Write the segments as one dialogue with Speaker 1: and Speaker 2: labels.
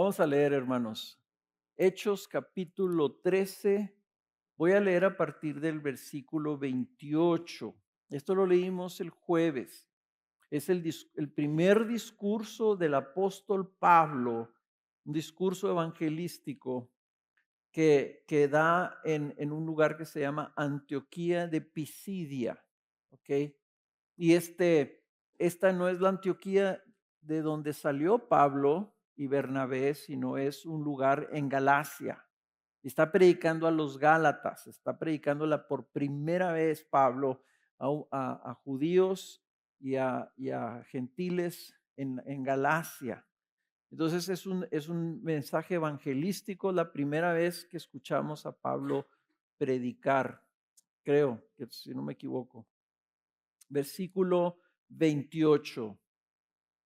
Speaker 1: Vamos a leer, hermanos. Hechos capítulo 13. Voy a leer a partir del versículo 28. Esto lo leímos el jueves. Es el primer discurso del apóstol Pablo, un discurso evangelístico que da en un lugar que se llama Antioquía de Pisidia. ¿Ok? Y esta no es la Antioquía de donde salió Pablo y Bernabé, sino es un lugar en Galacia. Está predicando a los Gálatas, está predicándola por primera vez Pablo a judíos y a gentiles en Galacia. Entonces es un mensaje evangelístico, la primera vez que escuchamos a Pablo predicar, creo que si no me equivoco. Versículo 28,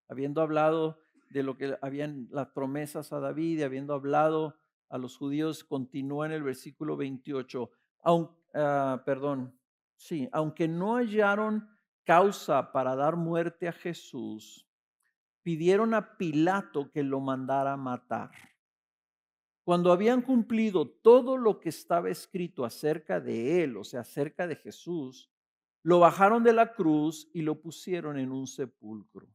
Speaker 1: habiendo hablado de lo que habían las promesas a David y habiendo hablado a los judíos, continúa en el versículo 28. Perdón, sí, aunque no hallaron causa para dar muerte a Jesús, pidieron a Pilato que lo mandara matar. Cuando habían cumplido todo lo que estaba escrito acerca de él, o sea, acerca de Jesús, lo bajaron de la cruz y lo pusieron en un sepulcro.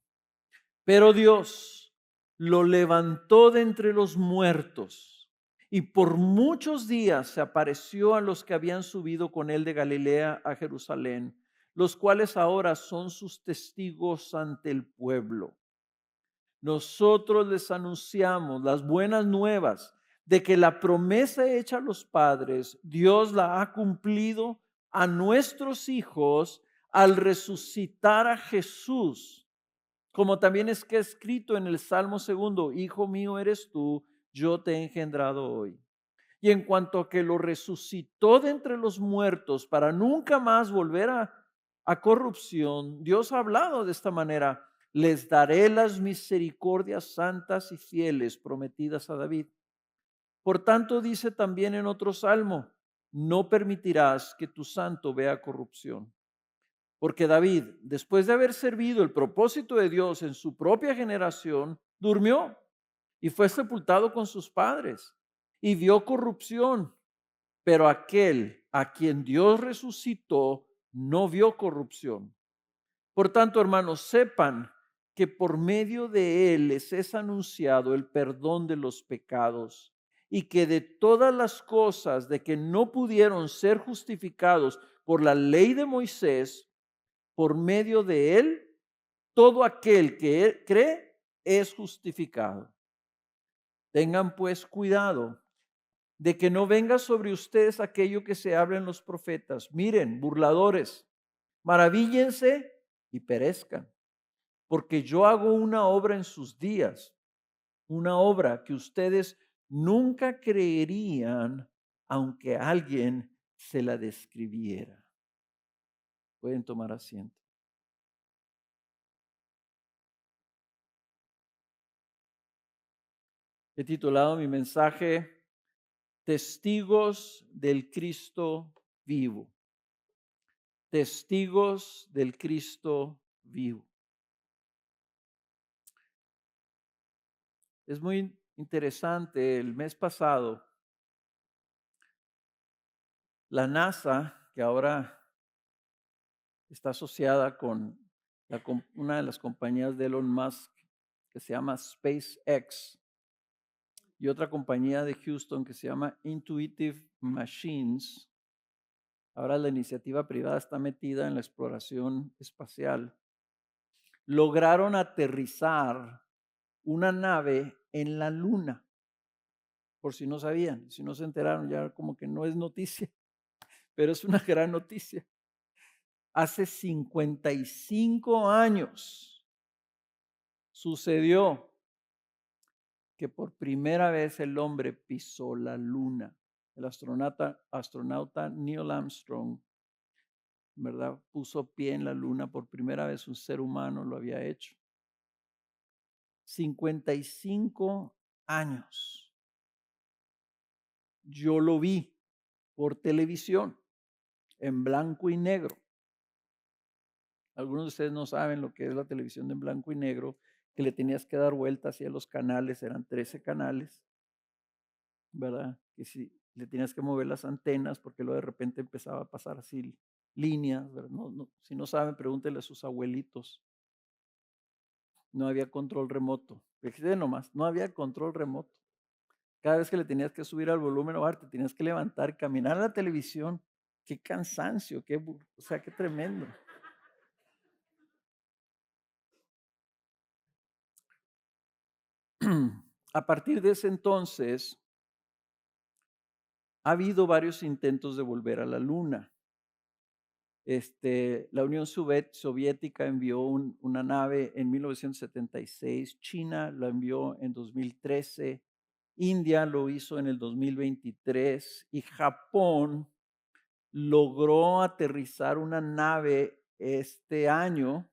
Speaker 1: Pero Dios lo levantó de entre los muertos y por muchos días se apareció a los que habían subido con él de Galilea a Jerusalén, los cuales ahora son sus testigos ante el pueblo. Nosotros les anunciamos las buenas nuevas de que la promesa hecha a los padres, Dios la ha cumplido a nuestros hijos al resucitar a Jesús, como también es que escrito en el Salmo segundo: Hijo mío eres tú, yo te he engendrado hoy. Y en cuanto a que lo resucitó de entre los muertos para nunca más volver a corrupción, Dios ha hablado de esta manera: les daré las misericordias santas y fieles prometidas a David. Por tanto, dice también en otro salmo: no permitirás que tu santo vea corrupción. Porque David, después de haber servido el propósito de Dios en su propia generación, durmió y fue sepultado con sus padres y vio corrupción. Pero aquel a quien Dios resucitó no vio corrupción. Por tanto, hermanos, sepan que por medio de él les es anunciado el perdón de los pecados, y que de todas las cosas de que no pudieron ser justificados por la ley de Moisés, por medio de él, todo aquel que cree es justificado. Tengan pues cuidado de que no venga sobre ustedes aquello que se habla en los profetas. Miren, burladores, maravíllense y perezcan, porque yo hago una obra en sus días, una obra que ustedes nunca creerían aunque alguien se la describiera. Pueden tomar asiento. He titulado mi mensaje Testigos del Cristo vivo. Testigos del Cristo vivo. Es muy interesante. El mes pasado, la NASA, que ahora está asociada con una de las compañías de Elon Musk, que se llama SpaceX, y otra compañía de Houston que se llama Intuitive Machines. Ahora la iniciativa privada está metida en la exploración espacial. Lograron aterrizar una nave en la luna, por si no sabían, si no se enteraron, ya como que no es noticia, pero es una gran noticia. Hace 55 años sucedió que por primera vez el hombre pisó la luna. El astronauta Neil Armstrong, ¿verdad? Puso pie en la luna por primera vez, un ser humano lo había hecho. 55 años. Yo lo vi por televisión, en blanco y negro. Algunos de ustedes no saben lo que es la televisión en blanco y negro, que le tenías que dar vuelta hacia los canales, eran 13 canales, ¿verdad? Que si le tenías que mover las antenas, porque luego de repente empezaba a pasar así líneas, ¿verdad? Si no saben, pregúntenle a sus abuelitos. No había control remoto. Fíjate nomás, no había control remoto. Cada vez que le tenías que subir al volumen o bajar, te tenías que levantar, caminar a la televisión. Qué cansancio, o sea, qué tremendo. A partir de ese entonces, ha habido varios intentos de volver a la luna. La Unión Soviética envió una nave en 1976, China la envió en 2013, India lo hizo en el 2023 y Japón logró aterrizar una nave este año.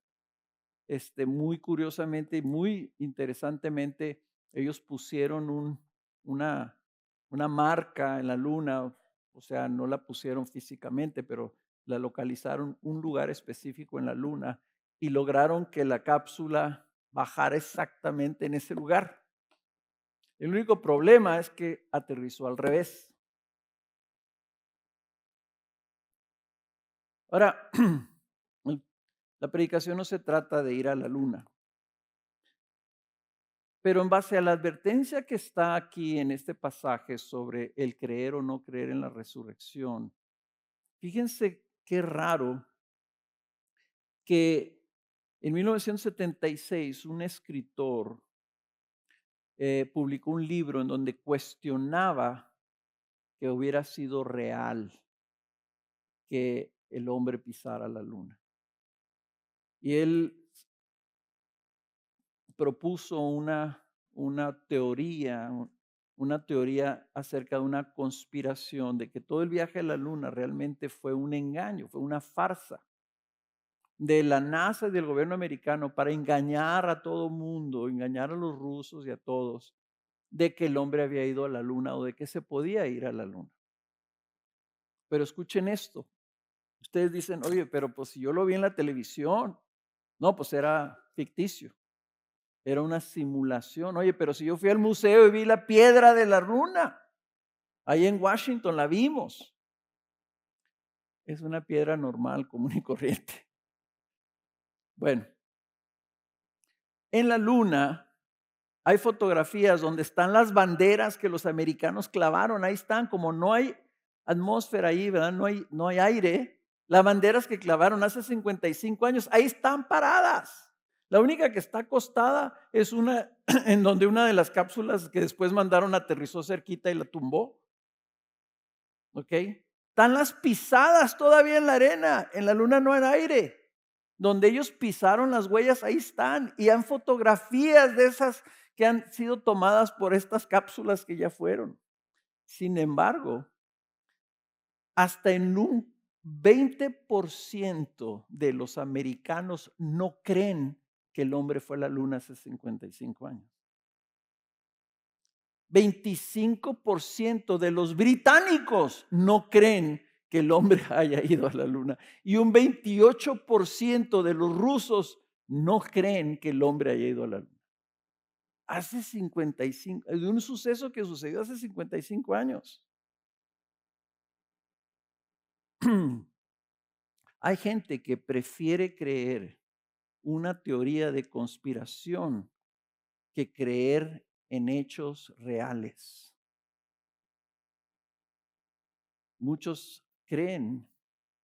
Speaker 1: Muy curiosamente y muy interesantemente, ellos pusieron una, una marca en la luna, o sea, no la pusieron físicamente, pero la localizaron un lugar específico en la luna y lograron que la cápsula bajara exactamente en ese lugar. El único problema es que aterrizó al revés. Ahora, la predicación no se trata de ir a la luna. Pero en base a la advertencia que está aquí en este pasaje sobre el creer o no creer en la resurrección, fíjense qué raro que en 1976 un escritor publicó un libro en donde cuestionaba que hubiera sido real que el hombre pisara la luna. Y él propuso una teoría acerca de una conspiración, de que todo el viaje a la luna realmente fue un engaño, fue una farsa de la NASA y del gobierno americano para engañar a todo mundo, engañar a los rusos y a todos, de que el hombre había ido a la luna o de que se podía ir a la luna. Pero escuchen esto, ustedes dicen, oye, pero pues si yo lo vi en la televisión, no, pues era ficticio. Era una simulación. Oye, pero si yo fui al museo y vi la piedra de la luna, ahí en Washington la vimos. Es una piedra normal, común y corriente. Bueno, en la luna hay fotografías donde están las banderas que los americanos clavaron. Ahí están, como no hay atmósfera ahí, ¿verdad? No hay aire. Las banderas que clavaron hace 55 años, ahí están paradas. La única que está acostada es una en donde una de las cápsulas que después mandaron aterrizó cerquita y la tumbó. ¿Ok? Están las pisadas todavía en la arena. En la luna no hay aire. Donde ellos pisaron las huellas, ahí están. Y hay fotografías de esas que han sido tomadas por estas cápsulas que ya fueron. Sin embargo, hasta en un 20% de los americanos no creen que el hombre fue a la luna hace 55 años. 25% de los británicos no creen que el hombre haya ido a la luna. Y un 28% de los rusos no creen que el hombre haya ido a la luna. Hace 55, de un suceso que sucedió hace 55 años. Hay gente que prefiere creer una teoría de conspiración que creer en hechos reales. Muchos creen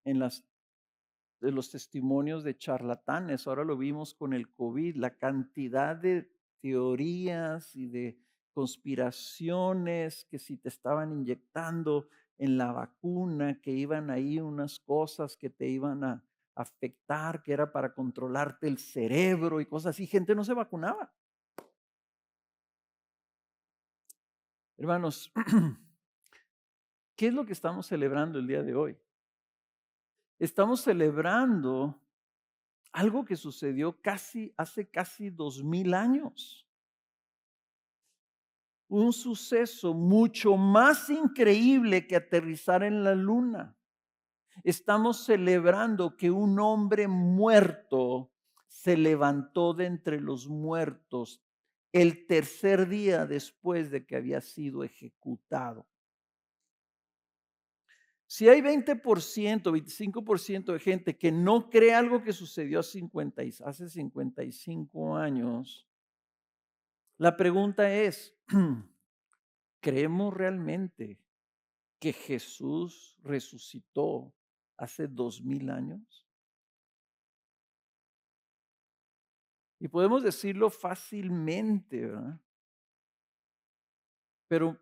Speaker 1: en los testimonios de charlatanes. Ahora lo vimos con el COVID, la cantidad de teorías y de conspiraciones que si te estaban inyectando en la vacuna, que iban ahí unas cosas que te iban a afectar, que era para controlarte el cerebro y cosas así. Gente no se vacunaba. Hermanos, ¿qué es lo que estamos celebrando el día de hoy? Estamos celebrando algo que sucedió hace casi 2000 años. Un suceso mucho más increíble que aterrizar en la luna. Estamos celebrando que un hombre muerto se levantó de entre los muertos el tercer día después de que había sido ejecutado. Si hay 20%, 25% de gente que no cree algo que sucedió hace 55 años, la pregunta es, ¿creemos realmente que Jesús resucitó hace 2000 años? Y podemos decirlo fácilmente, ¿verdad? Pero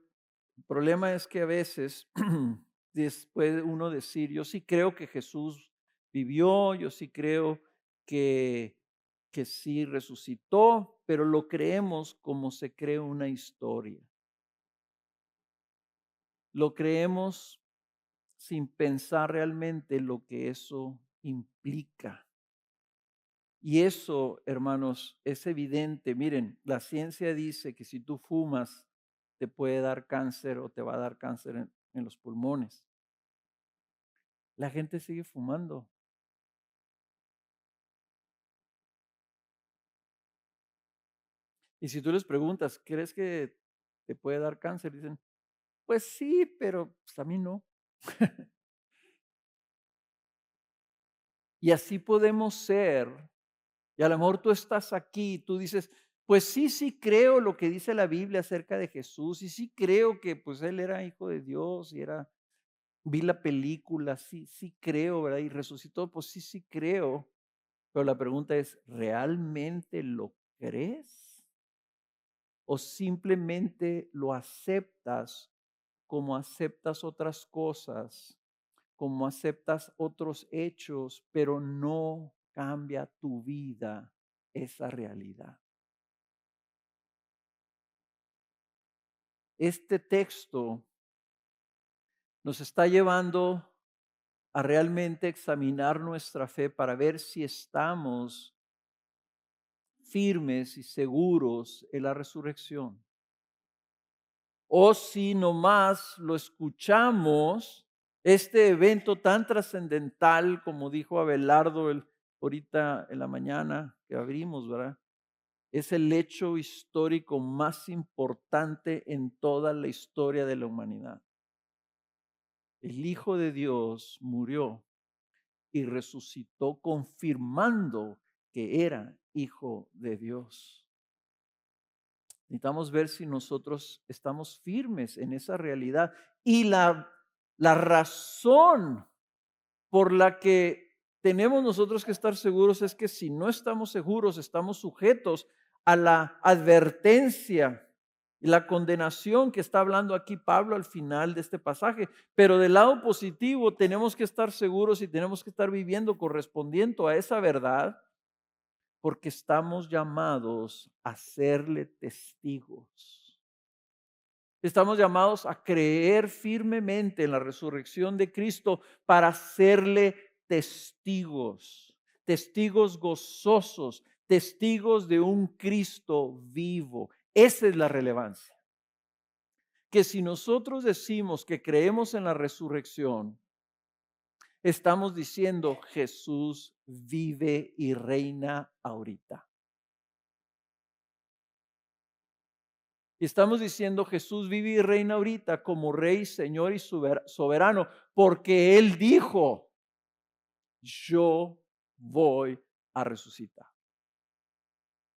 Speaker 1: el problema es que a veces puede uno decir, yo sí creo que Jesús vivió, yo sí creo que, que sí resucitó, pero lo creemos como se cree una historia. Lo creemos sin pensar realmente lo que eso implica. Y eso, hermanos, es evidente. Miren, la ciencia dice que si tú fumas, te puede dar cáncer o te va a dar cáncer en los pulmones. La gente sigue fumando. Y si tú les preguntas, ¿crees que te puede dar cáncer? Dicen, pues sí, pero pues a mí no. Y así podemos ser. Y a lo mejor tú estás aquí y tú dices, pues sí, sí creo lo que dice la Biblia acerca de Jesús y sí creo que pues él era hijo de Dios y vi la película, sí, sí creo, ¿verdad? Y resucitó, pues sí, sí creo. Pero la pregunta es, ¿realmente lo crees? ¿O simplemente lo aceptas como aceptas otras cosas, como aceptas otros hechos, pero no cambia tu vida esa realidad? Este texto nos está llevando a realmente examinar nuestra fe para ver si estamos firmes y seguros en la resurrección. O si nomás lo escuchamos, este evento tan trascendental, como dijo Abelardo ahorita en la mañana que abrimos, ¿verdad? Es el hecho histórico más importante en toda la historia de la humanidad. El Hijo de Dios murió y resucitó confirmando que era Hijo de Dios. Necesitamos ver si nosotros estamos firmes en esa realidad. Y la razón por la que tenemos nosotros que estar seguros es que si no estamos seguros, estamos sujetos a la advertencia y la condenación que está hablando aquí Pablo al final de este pasaje. Pero del lado positivo tenemos que estar seguros y tenemos que estar viviendo correspondiendo a esa verdad porque estamos llamados a serle testigos. Estamos llamados a creer firmemente en la resurrección de Cristo para serle testigos, testigos gozosos, testigos de un Cristo vivo. Esa es la relevancia. Que si nosotros decimos que creemos en la resurrección, estamos diciendo Jesús vive y reina ahorita. Y estamos diciendo Jesús vive y reina ahorita como Rey, Señor y soberano, porque Él dijo, yo voy a resucitar.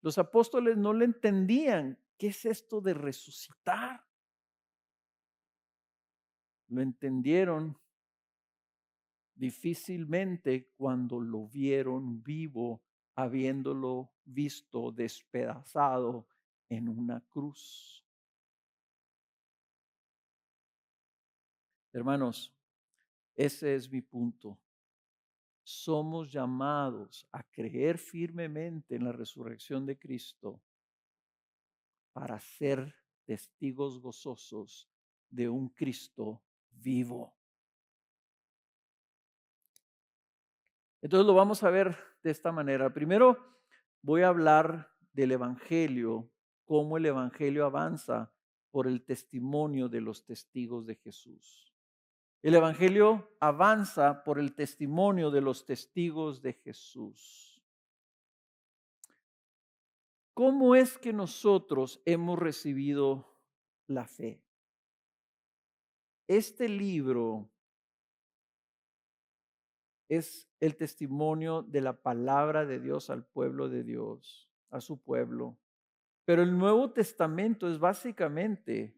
Speaker 1: Los apóstoles no le entendían. ¿Qué es esto de resucitar? Lo entendieron difícilmente cuando lo vieron vivo, habiéndolo visto despedazado en una cruz. Hermanos, ese es mi punto. Somos llamados a creer firmemente en la resurrección de Cristo para ser testigos gozosos de un Cristo vivo. Entonces lo vamos a ver de esta manera. Primero voy a hablar del Evangelio, cómo el Evangelio avanza por el testimonio de los testigos de Jesús. El Evangelio avanza por el testimonio de los testigos de Jesús. ¿Cómo es que nosotros hemos recibido la fe? Este libro es el testimonio de la palabra de Dios al pueblo de Dios, a su pueblo. Pero el Nuevo Testamento es básicamente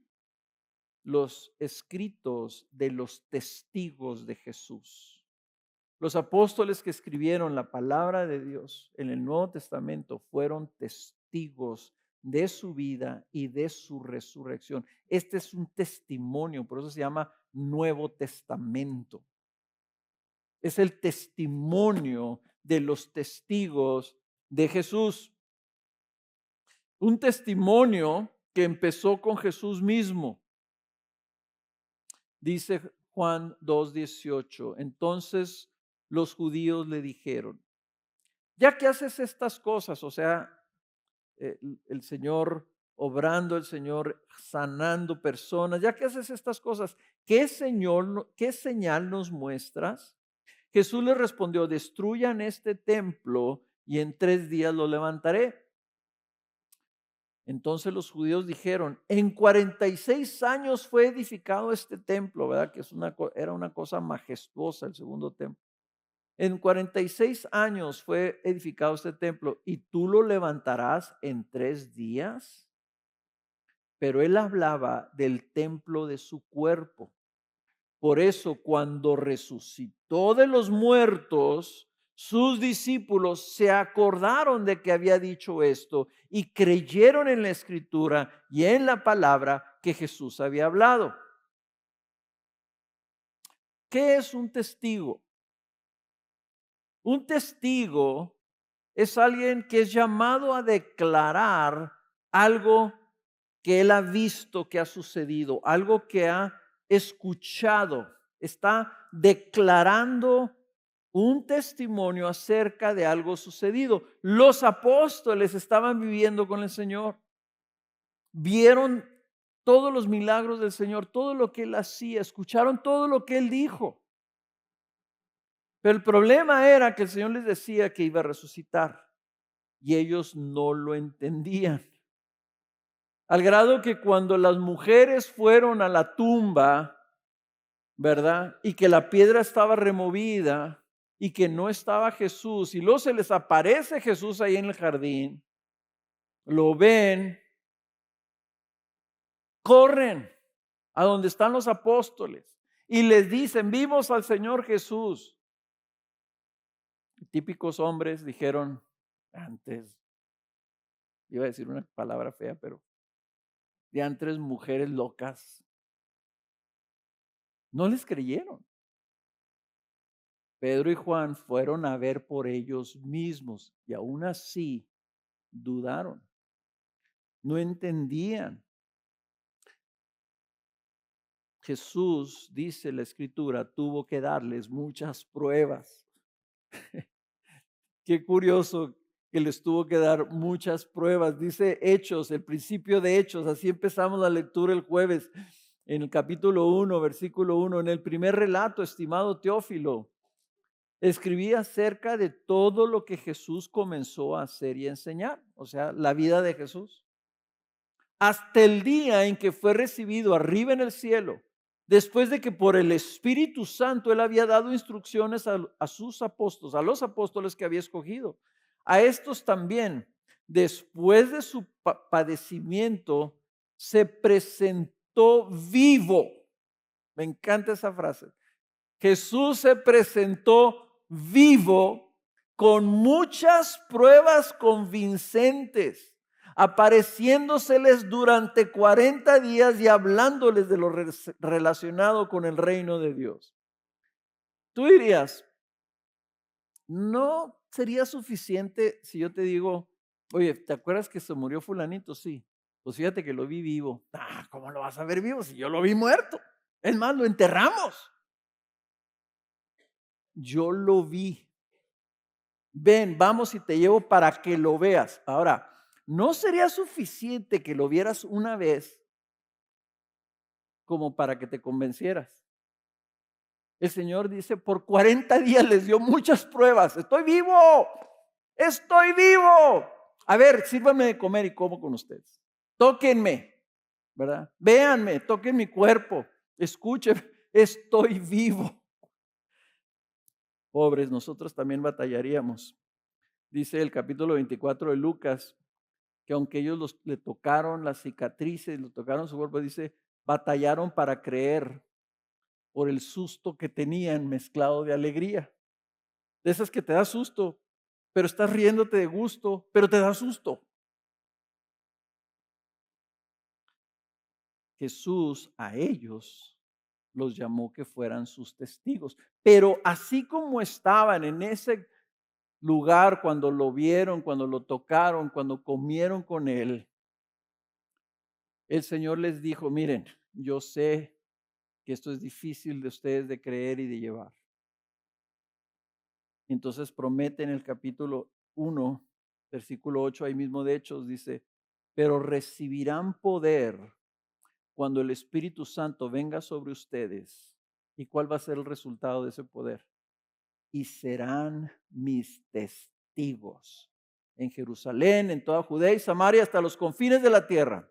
Speaker 1: los escritos de los testigos de Jesús. Los apóstoles que escribieron la palabra de Dios en el Nuevo Testamento fueron testigos de su vida y de su resurrección. Este es un testimonio, por eso se llama Nuevo Testamento. Es el testimonio de los testigos de Jesús. Un testimonio que empezó con Jesús mismo. Dice Juan 2:18. Entonces los judíos le dijeron, ya que haces estas cosas, o sea, el Señor obrando, el Señor sanando personas, ya que haces estas cosas, ¿qué señal nos muestras? Jesús le respondió, destruyan este templo y en 3 días lo levantaré. Entonces los judíos dijeron, en 46 años fue edificado este templo, ¿verdad? Que era una cosa majestuosa el segundo templo. En 46 años fue edificado este templo y tú lo levantarás en 3 días. Pero él hablaba del templo de su cuerpo. Por eso cuando resucitó de los muertos, sus discípulos se acordaron de que había dicho esto y creyeron en la escritura y en la palabra que Jesús había hablado. ¿Qué es un testigo? Un testigo es alguien que es llamado a declarar algo que él ha visto que ha sucedido, algo que ha escuchado. Está declarando un testimonio acerca de algo sucedido. Los apóstoles estaban viviendo con el Señor. Vieron todos los milagros del Señor, todo lo que él hacía, escucharon todo lo que él dijo. Pero el problema era que el Señor les decía que iba a resucitar y ellos no lo entendían. Al grado que cuando las mujeres fueron a la tumba, ¿verdad? Y que la piedra estaba removida y que no estaba Jesús, y luego se les aparece Jesús ahí en el jardín, lo ven, corren a donde están los apóstoles y les dicen, vimos al Señor Jesús. Típicos hombres dijeron antes, iba a decir una palabra fea, pero de antes mujeres locas. No les creyeron. Pedro y Juan fueron a ver por ellos mismos y aún así dudaron. No entendían. Jesús, dice la Escritura, tuvo que darles muchas pruebas. Qué curioso que les tuvo que dar muchas pruebas. Dice Hechos, el principio de Hechos, así empezamos la lectura el jueves, en el capítulo 1, versículo 1, en el primer relato, estimado Teófilo, escribí acerca de todo lo que Jesús comenzó a hacer y a enseñar, o sea, la vida de Jesús, hasta el día en que fue recibido arriba en el cielo, después de que por el Espíritu Santo él había dado instrucciones a sus apóstoles, a los apóstoles que había escogido. A estos también, después de su padecimiento, se presentó vivo. Me encanta esa frase. Jesús se presentó vivo con muchas pruebas convincentes, apareciéndoseles durante 40 días y hablándoles de lo relacionado con el reino de Dios. Tú dirías, ¿no sería suficiente si yo te digo, oye, ¿te acuerdas que se murió fulanito? Sí, pues fíjate que lo vi vivo. ¿Cómo lo vas a ver vivo si yo lo vi muerto? Es más, lo enterramos. Yo lo vi. Ven, vamos y te llevo para que lo veas. Ahora, ¿no sería suficiente que lo vieras una vez como para que te convencieras? El Señor dice, por 40 días les dio muchas pruebas. Estoy vivo, estoy vivo. A ver, sírvanme de comer y como con ustedes. Tóquenme, ¿verdad? Véanme, toquen mi cuerpo, escuchen, estoy vivo. Pobres, nosotros también batallaríamos. Dice el capítulo 24 de Lucas, que aunque ellos le tocaron las cicatrices, le tocaron su cuerpo, dice, batallaron para creer por el susto que tenían mezclado de alegría. De esas que te da susto, pero estás riéndote de gusto, pero te da susto. Jesús a ellos los llamó que fueran sus testigos. Pero así como estaban en ese lugar cuando lo vieron, cuando lo tocaron, cuando comieron con él, el Señor les dijo, miren, yo sé que esto es difícil de ustedes de creer y de llevar. Entonces promete en el capítulo 1, versículo 8, ahí mismo de Hechos, dice, pero recibirán poder cuando el Espíritu Santo venga sobre ustedes. ¿Y cuál va a ser el resultado de ese poder? Y serán mis testigos en Jerusalén, en toda Judea y Samaria, hasta los confines de la tierra.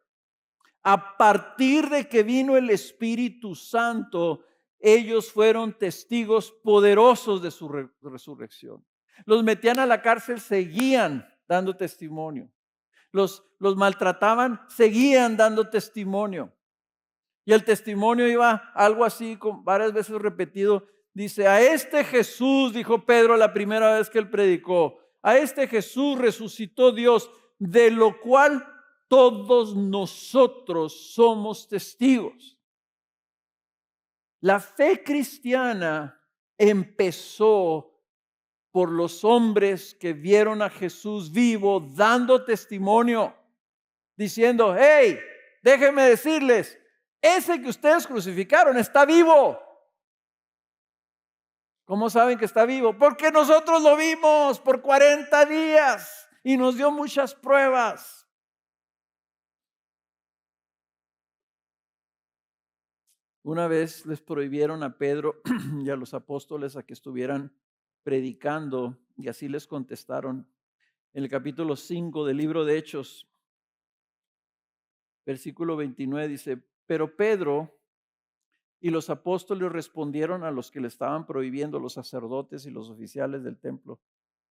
Speaker 1: A partir de que vino el Espíritu Santo, ellos fueron testigos poderosos de su resurrección. Los metían a la cárcel, seguían dando testimonio. Los maltrataban, seguían dando testimonio. Y el testimonio iba algo así, con varias veces repetido. Dice, a este Jesús, dijo Pedro la primera vez que él predicó, a este Jesús resucitó Dios, de lo cual todos nosotros somos testigos. La fe cristiana empezó por los hombres que vieron a Jesús vivo dando testimonio, diciendo, hey, déjenme decirles, ese que ustedes crucificaron está vivo. ¿Cómo saben que está vivo? Porque nosotros lo vimos por 40 días y nos dio muchas pruebas. Una vez les prohibieron a Pedro y a los apóstoles a que estuvieran predicando y así les contestaron. En el capítulo 5 del libro de Hechos, versículo 29 dice, pero Pedro y los apóstoles respondieron a los que le estaban prohibiendo, los sacerdotes y los oficiales del templo.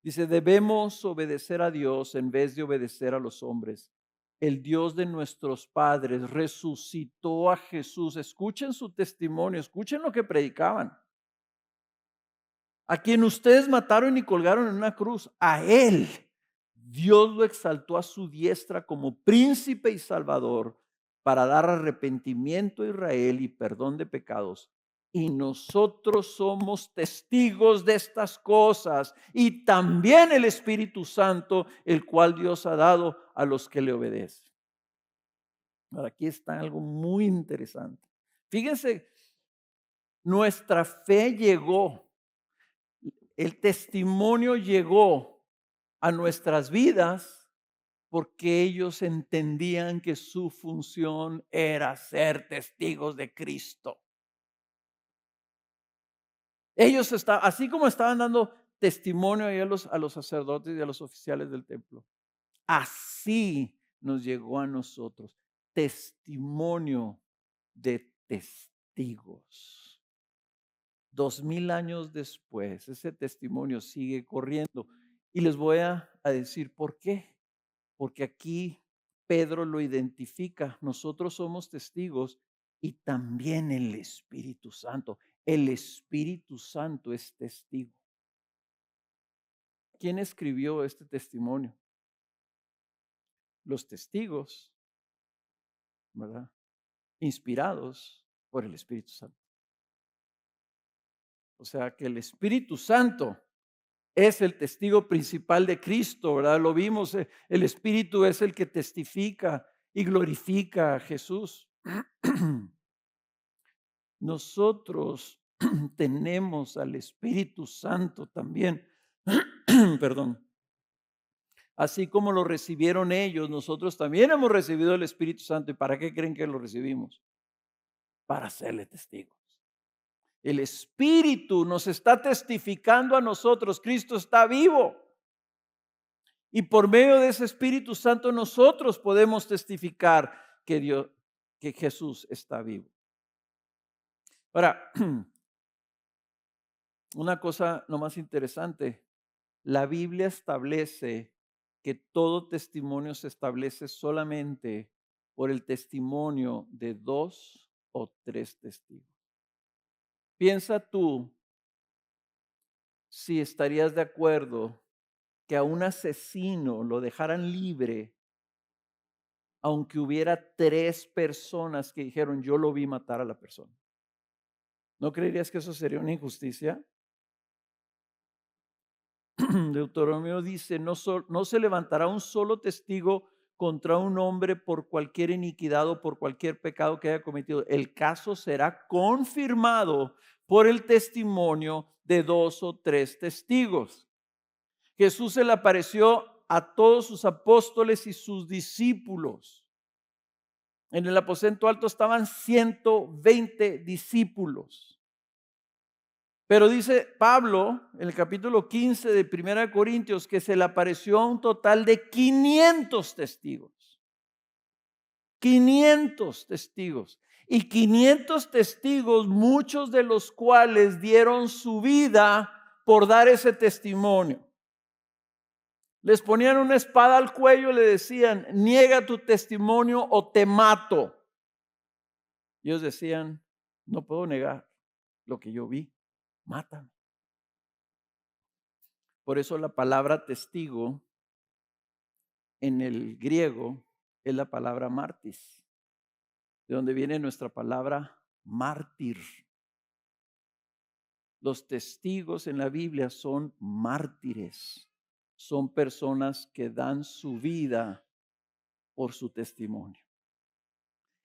Speaker 1: Dice, debemos obedecer a Dios en vez de obedecer a los hombres. El Dios de nuestros padres resucitó a Jesús. Escuchen su testimonio, escuchen lo que predicaban. A quien ustedes mataron y colgaron en una cruz, a Él Dios lo exaltó a su diestra como príncipe y salvador para dar arrepentimiento a Israel y perdón de pecados. Y nosotros somos testigos de estas cosas y también el Espíritu Santo, el cual Dios ha dado a los que le obedecen. Ahora, aquí está algo muy interesante. Fíjense, nuestra fe llegó, el testimonio llegó a nuestras vidas porque ellos entendían que su función era ser testigos de Cristo. Ellos estaban, así como estaban dando testimonio a los sacerdotes y a los oficiales del templo, así nos llegó a nosotros testimonio de testigos. 2000 años después, ese testimonio sigue corriendo. Y les voy a decir por qué. Porque aquí Pedro lo identifica. Nosotros somos testigos y también el Espíritu Santo. El Espíritu Santo es testigo. ¿Quién escribió este testimonio? Los testigos, ¿verdad? Inspirados por el Espíritu Santo. O sea que el Espíritu Santo es el testigo principal de Cristo, ¿verdad? Lo vimos, el Espíritu es el que testifica y glorifica a Jesús. Nosotros tenemos al Espíritu Santo también, perdón. Así como lo recibieron ellos, nosotros también hemos recibido el Espíritu Santo. ¿Y para qué creen que lo recibimos? Para serle testigos. El Espíritu nos está testificando a nosotros, Cristo está vivo. Y por medio de ese Espíritu Santo nosotros podemos testificar que Jesús está vivo. Ahora, una cosa no más interesante, la Biblia establece que todo testimonio se establece solamente por el testimonio de 2 o 3 testigos. Piensa tú si estarías de acuerdo que a un asesino lo dejaran libre, aunque hubiera 3 personas que dijeron, yo lo vi matar a la persona. ¿No creerías que eso sería una injusticia? Deuteronomio dice, no se levantará un solo testigo contra un hombre por cualquier iniquidad o por cualquier pecado que haya cometido. El caso será confirmado por el testimonio de 2 o 3 testigos. Jesús se le apareció a todos sus apóstoles y sus discípulos. En el aposento alto estaban 120 discípulos. Pero dice Pablo en el capítulo 15 de 1 Corintios que se le apareció a un total de 500 testigos. 500 testigos. Y 500 testigos, muchos de los cuales dieron su vida por dar ese testimonio. Les ponían una espada al cuello y le decían, niega tu testimonio o te mato. Y ellos decían, no puedo negar lo que yo vi, mátame. Por eso la palabra testigo en el griego es la palabra martis, de donde viene nuestra palabra mártir. Los testigos en la Biblia son mártires, son personas que dan su vida por su testimonio.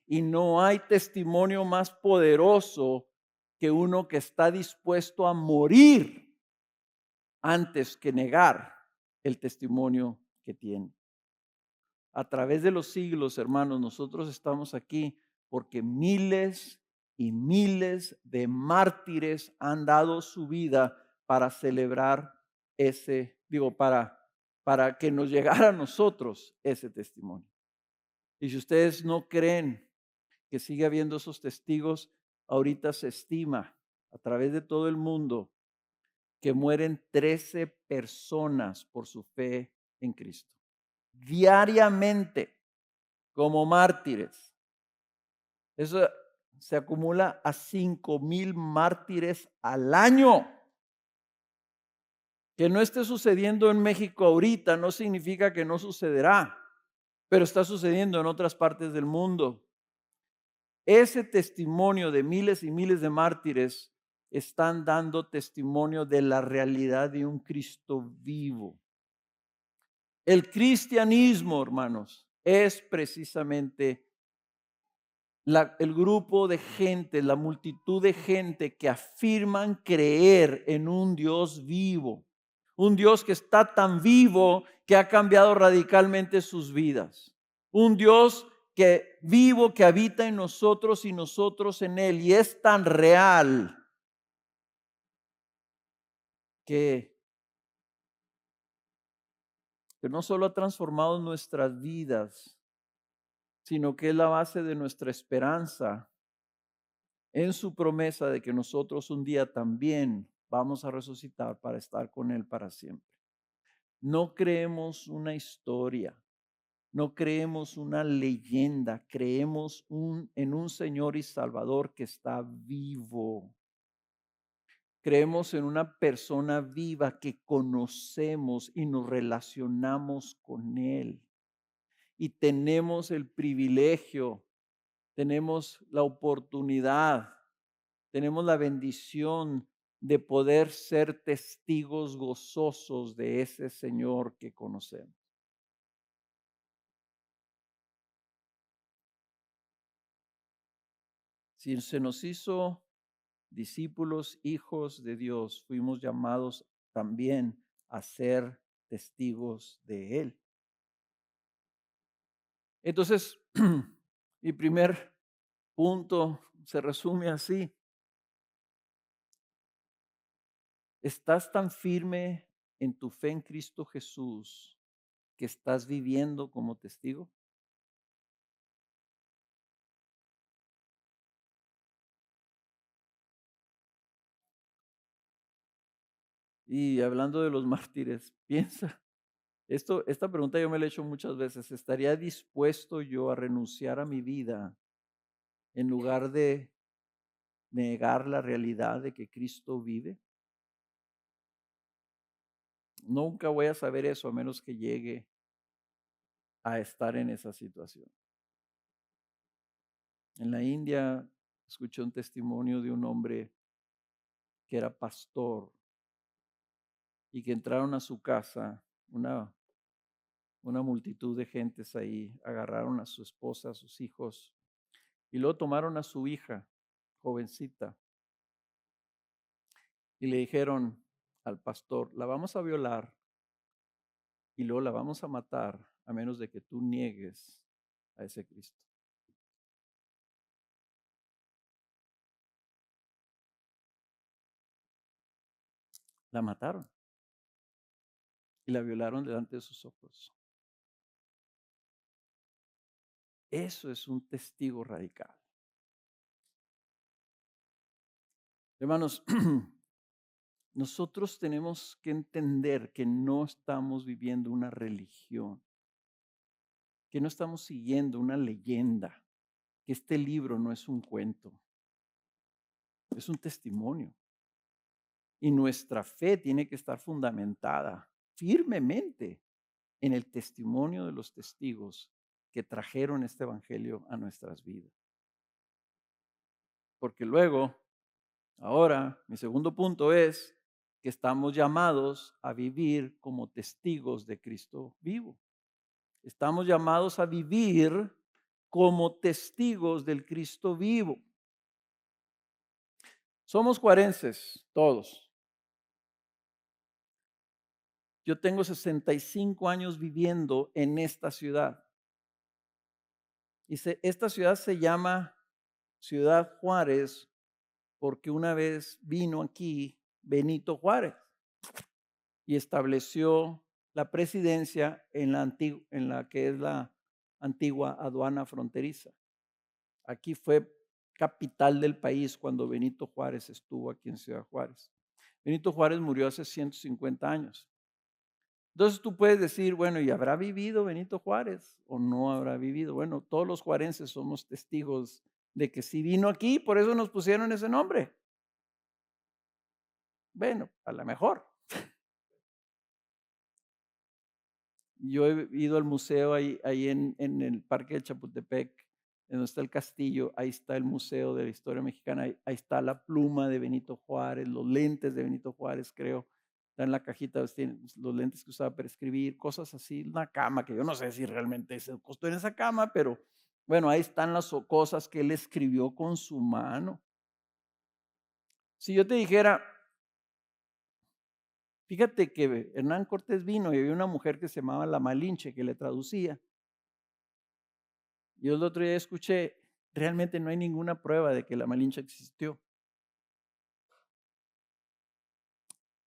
Speaker 1: Y no hay testimonio más poderoso que uno que está dispuesto a morir antes que negar el testimonio que tiene. A través de los siglos, hermanos, nosotros estamos aquí porque miles y miles de mártires han dado su vida para celebrar para que nos llegara a nosotros ese testimonio. Y si ustedes no creen que sigue habiendo esos testigos, ahorita se estima a través de todo el mundo que mueren 13 personas por su fe en Cristo. Diariamente, como mártires. Eso se acumula a 5,000 mártires al año. Que no esté sucediendo en México ahorita no significa que no sucederá, pero está sucediendo en otras partes del mundo. Ese testimonio de miles y miles de mártires están dando testimonio de la realidad de un Cristo vivo. El cristianismo, hermanos, es precisamente el grupo de gente, la multitud de gente que afirman creer en un Dios vivo, un Dios que está tan vivo que ha cambiado radicalmente sus vidas, un Dios que vivo, que habita en nosotros y nosotros en Él, y es tan real que no solo ha transformado nuestras vidas, sino que es la base de nuestra esperanza en su promesa de que nosotros un día también vamos a resucitar para estar con Él para siempre. No creemos una historia, no creemos una leyenda, creemos en un Señor y Salvador que está vivo. Creemos en una persona viva que conocemos y nos relacionamos con Él. Y tenemos el privilegio, tenemos la oportunidad, tenemos la bendición de poder ser testigos gozosos de ese Señor que conocemos. Si se nos hizo discípulos, hijos de Dios, fuimos llamados también a ser testigos de Él. Entonces, mi primer punto se resume así. ¿Estás tan firme en tu fe en Cristo Jesús que estás viviendo como testigo? Y hablando de los mártires, piensa, esta pregunta yo me la he hecho muchas veces. ¿Estaría dispuesto yo a renunciar a mi vida en lugar de negar la realidad de que Cristo vive? Nunca voy a saber eso a menos que llegue a estar en esa situación. En la India escuché un testimonio de un hombre que era pastor y que entraron a su casa una multitud de gentes ahí, agarraron a su esposa, a sus hijos, y luego tomaron a su hija, jovencita, y le dijeron al pastor, la vamos a violar y luego la vamos a matar a menos de que tú niegues a ese Cristo. La mataron y la violaron delante de sus ojos. Eso es un testigo radical. Hermanos, nosotros tenemos que entender que no estamos viviendo una religión, que no estamos siguiendo una leyenda, que este libro no es un cuento, es un testimonio. Y nuestra fe tiene que estar fundamentada firmemente en el testimonio de los testigos que trajeron este evangelio a nuestras vidas. Porque luego, ahora, mi segundo punto es que estamos llamados a vivir como testigos de Cristo vivo. Estamos llamados a vivir como testigos del Cristo vivo. Somos juarenses, todos. Yo tengo 65 años viviendo en esta ciudad. Y esta ciudad se llama Ciudad Juárez porque una vez vino aquí Benito Juárez y estableció la presidencia en la que es la antigua aduana fronteriza. Aquí fue capital del país cuando Benito Juárez estuvo aquí en Ciudad Juárez. Benito Juárez murió hace 150 años. Entonces tú puedes decir, bueno, ¿y habrá vivido Benito Juárez o no habrá vivido? Bueno, todos los juarenses somos testigos de que sí vino aquí, por eso nos pusieron ese nombre. Bueno, a lo mejor. Yo he ido al museo ahí en el Parque de Chapultepec, en donde está el castillo, ahí está el Museo de la Historia Mexicana, ahí está la pluma de Benito Juárez, los lentes de Benito Juárez, creo, está en la cajita, los lentes que usaba para escribir, cosas así, una cama, que yo no sé si realmente se costó en esa cama, pero bueno, ahí están las cosas que él escribió con su mano. Si yo te dijera, fíjate que Hernán Cortés vino y había una mujer que se llamaba La Malinche que le traducía. Yo el otro día escuché, realmente no hay ninguna prueba de que la Malinche existió.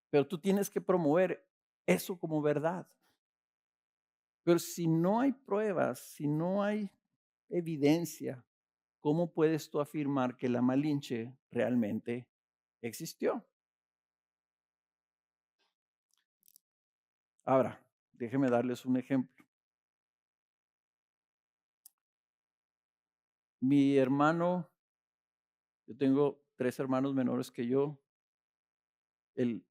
Speaker 1: Pero tú tienes que promover eso como verdad. Pero si no hay pruebas, si no hay evidencia, ¿cómo puedes tú afirmar que la Malinche realmente existió? Ahora, déjenme darles un ejemplo. Mi hermano, yo tengo 3 hermanos menores que yo. El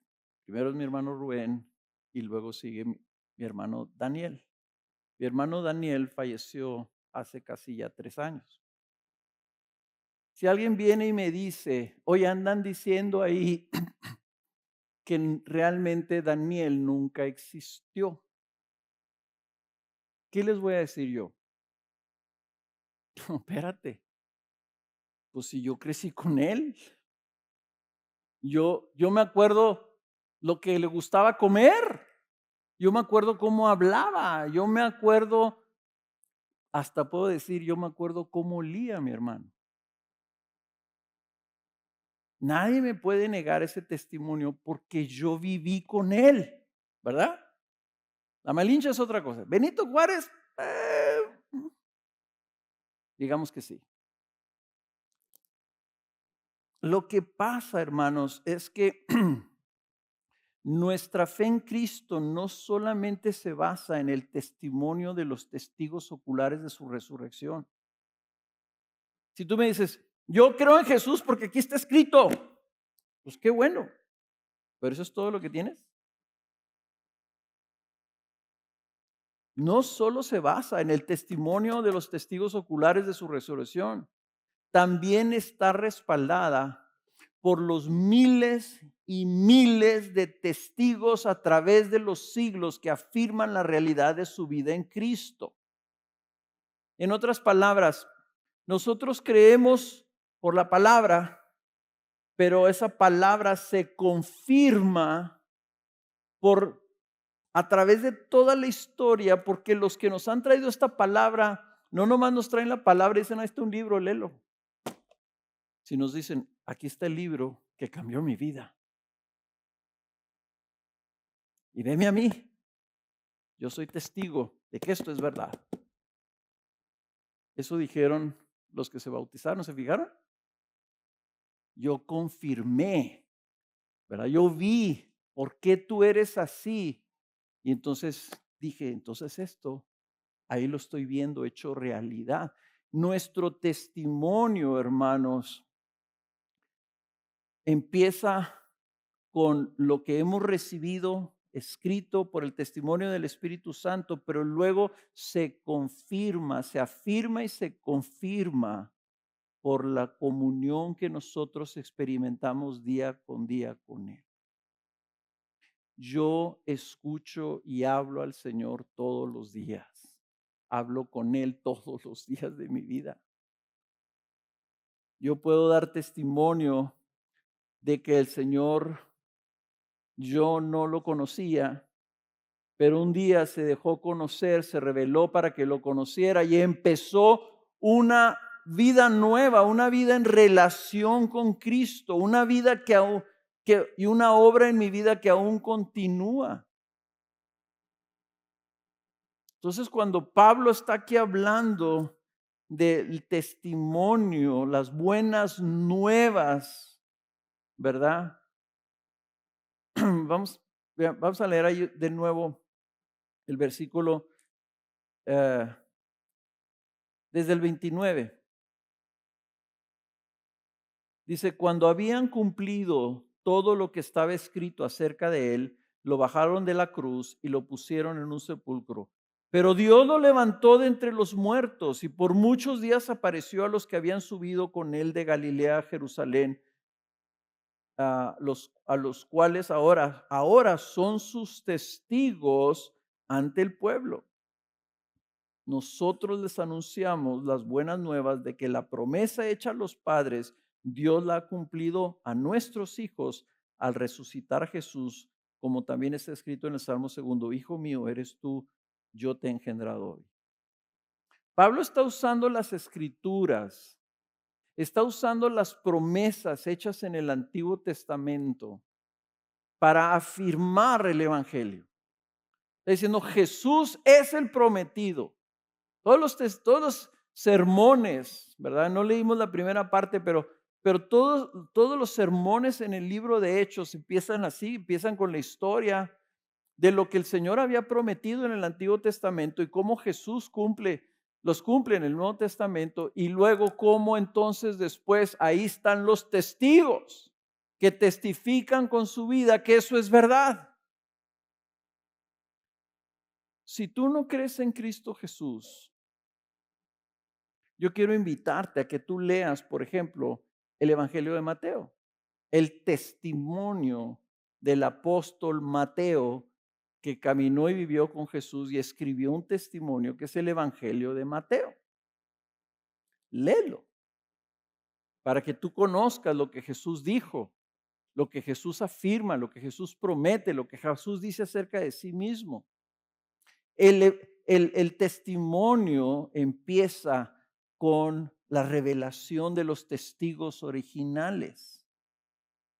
Speaker 1: primero es mi hermano Rubén y luego sigue mi hermano Daniel. Mi hermano Daniel falleció hace casi ya 3 años. Si alguien viene y me dice, oye, andan diciendo ahí que realmente Daniel nunca existió, ¿qué les voy a decir yo? No, espérate, pues si yo crecí con él, yo me acuerdo lo que le gustaba comer, yo me acuerdo cómo hablaba, yo me acuerdo, hasta puedo decir, yo me acuerdo cómo olía mi hermano. Nadie me puede negar ese testimonio porque yo viví con él, ¿verdad? La Malinche es otra cosa. Benito Juárez, digamos que sí. Lo que pasa, hermanos, es que nuestra fe en Cristo no solamente se basa en el testimonio de los testigos oculares de su resurrección. Si tú me dices, yo creo en Jesús porque aquí está escrito, pues qué bueno, pero ¿eso es todo lo que tienes? No solo se basa en el testimonio de los testigos oculares de su resurrección, también está respaldada por los miles y miles de testigos a través de los siglos que afirman la realidad de su vida en Cristo. En otras palabras, nosotros creemos por la palabra, pero esa palabra se confirma por a través de toda la historia, porque los que nos han traído esta palabra no nomás nos traen la palabra y dicen, ahí está un libro, léelo. Si nos dicen, aquí está el libro que cambió mi vida. Y veme a mí, yo soy testigo de que esto es verdad. Eso dijeron los que se bautizaron, ¿se fijaron? Yo confirmé, ¿verdad? Yo vi por qué tú eres así. Y entonces dije, entonces esto, ahí lo estoy viendo hecho realidad. Nuestro testimonio, hermanos, empieza con lo que hemos recibido escrito por el testimonio del Espíritu Santo, pero luego se confirma, se afirma y se confirma por la comunión que nosotros experimentamos día con Él. Yo escucho y hablo al Señor todos los días. Hablo con Él todos los días de mi vida. Yo puedo dar testimonio de que el Señor, yo no lo conocía, pero un día se dejó conocer, se reveló para que lo conociera y empezó una vida nueva, una vida en relación con Cristo, una vida y una obra en mi vida que aún continúa. Entonces, cuando Pablo está aquí hablando del testimonio, las buenas nuevas, ¿verdad? Vamos a leer ahí de nuevo el versículo eh, desde el 29. Dice, cuando habían cumplido todo lo que estaba escrito acerca de él, lo bajaron de la cruz y lo pusieron en un sepulcro. Pero Dios lo levantó de entre los muertos y por muchos días apareció a los que habían subido con él de Galilea a Jerusalén, a los cuales ahora son sus testigos ante el pueblo. Nosotros les anunciamos las buenas nuevas de que la promesa hecha a los padres, Dios la ha cumplido a nuestros hijos al resucitar a Jesús, como también está escrito en el Salmo 2, Hijo mío, eres tú, yo te he engendrado hoy. Pablo está usando las escrituras, está usando las promesas hechas en el Antiguo Testamento para afirmar el Evangelio. Está diciendo, Jesús es el prometido. Todos los sermones, ¿verdad? No leímos la primera parte, pero todos los sermones en el libro de Hechos empiezan así, empiezan con la historia de lo que el Señor había prometido en el Antiguo Testamento y cómo Jesús los cumple en el Nuevo Testamento y luego cómo entonces después ahí están los testigos que testifican con su vida que eso es verdad. Si tú no crees en Cristo Jesús, yo quiero invitarte a que tú leas, por ejemplo, el Evangelio de Mateo, el testimonio del apóstol Mateo que caminó y vivió con Jesús y escribió un testimonio que es el Evangelio de Mateo. Léelo para que tú conozcas lo que Jesús dijo, lo que Jesús afirma, lo que Jesús promete, lo que Jesús dice acerca de sí mismo. El testimonio empieza con la revelación de los testigos originales.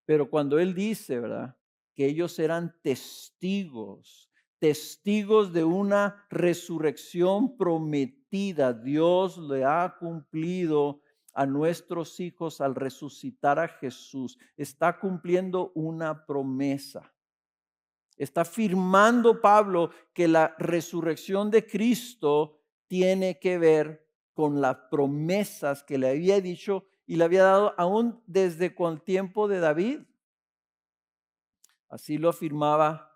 Speaker 1: Pero cuando él dice, ¿verdad? Que ellos eran testigos, testigos de una resurrección prometida. Dios le ha cumplido a nuestros hijos al resucitar a Jesús. Está cumpliendo una promesa. Está afirmando Pablo que la resurrección de Cristo tiene que ver con las promesas que le había dicho y le había dado aún desde con el tiempo de David. Así lo afirmaba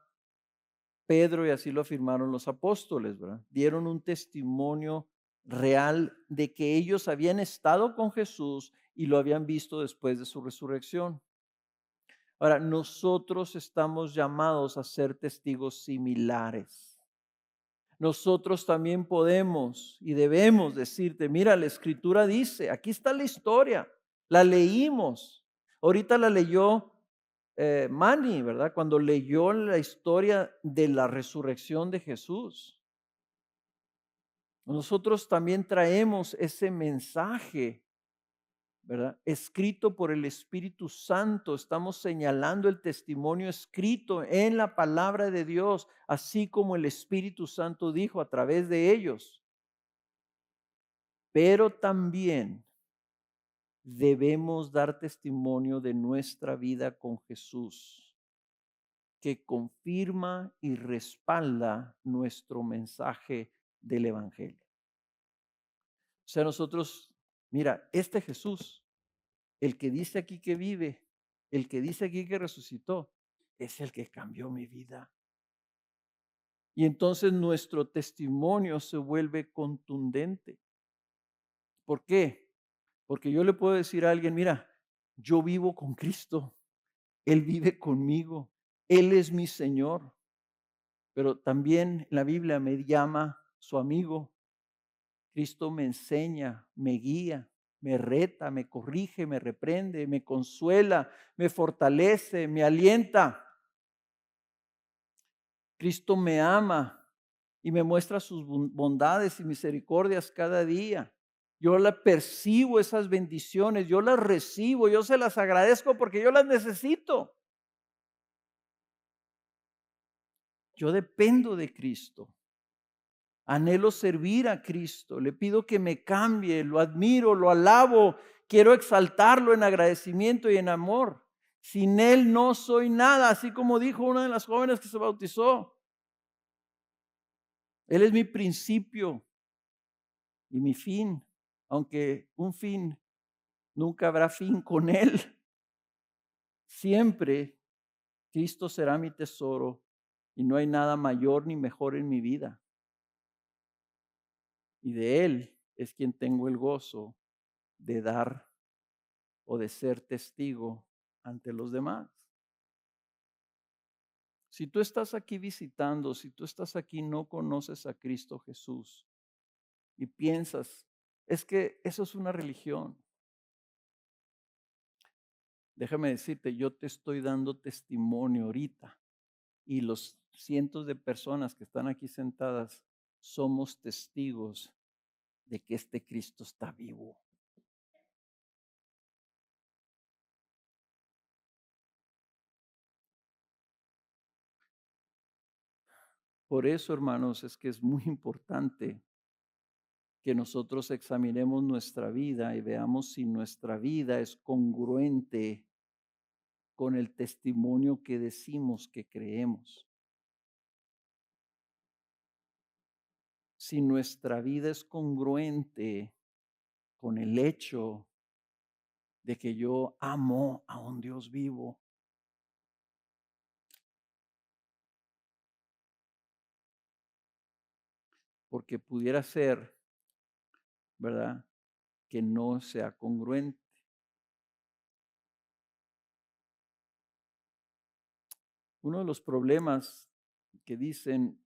Speaker 1: Pedro y así lo afirmaron los apóstoles, ¿verdad? Dieron un testimonio real de que ellos habían estado con Jesús y lo habían visto después de su resurrección. Ahora, nosotros estamos llamados a ser testigos similares. Nosotros también podemos y debemos decirte, mira, la escritura dice, aquí está la historia, la leímos. Ahorita la leyó Manny, ¿verdad? Cuando leyó la historia de la resurrección de Jesús. Nosotros también traemos ese mensaje, ¿verdad? Escrito por el Espíritu Santo. Estamos señalando el testimonio escrito en la palabra de Dios, así como el Espíritu Santo dijo a través de ellos. Pero también debemos dar testimonio de nuestra vida con Jesús, que confirma y respalda nuestro mensaje del Evangelio. O sea, nosotros, mira, este Jesús, el que dice aquí que vive, el que dice aquí que resucitó, es el que cambió mi vida. Y entonces nuestro testimonio se vuelve contundente. ¿Por qué? Porque yo le puedo decir a alguien, mira, yo vivo con Cristo, Él vive conmigo, Él es mi Señor. Pero también la Biblia me llama su amigo. Cristo me enseña, me guía, me reta, me corrige, me reprende, me consuela, me fortalece, me alienta. Cristo me ama y me muestra sus bondades y misericordias cada día. Yo la percibo esas bendiciones, yo las recibo, yo se las agradezco porque yo las necesito. Yo dependo de Cristo. Anhelo servir a Cristo. Le pido que me cambie, lo admiro, lo alabo. Quiero exaltarlo en agradecimiento y en amor. Sin Él no soy nada, así como dijo una de las jóvenes que se bautizó. Él es mi principio y mi fin, aunque un fin nunca habrá fin con Él. Siempre Cristo será mi tesoro y no hay nada mayor ni mejor en mi vida. Y de Él es quien tengo el gozo de dar o de ser testigo ante los demás. Si tú estás aquí visitando, si tú estás aquí no conoces a Cristo Jesús y piensas, es que eso es una religión. Déjame decirte, yo te estoy dando testimonio ahorita y los cientos de personas que están aquí sentadas somos testigos de que este Cristo está vivo. Por eso, hermanos, es que es muy importante que nosotros examinemos nuestra vida y veamos si nuestra vida es congruente con el testimonio que decimos que creemos. Si nuestra vida es congruente con el hecho de que yo amo a un Dios vivo. Porque pudiera ser, ¿verdad?, que no sea congruente. Uno de los problemas que dicen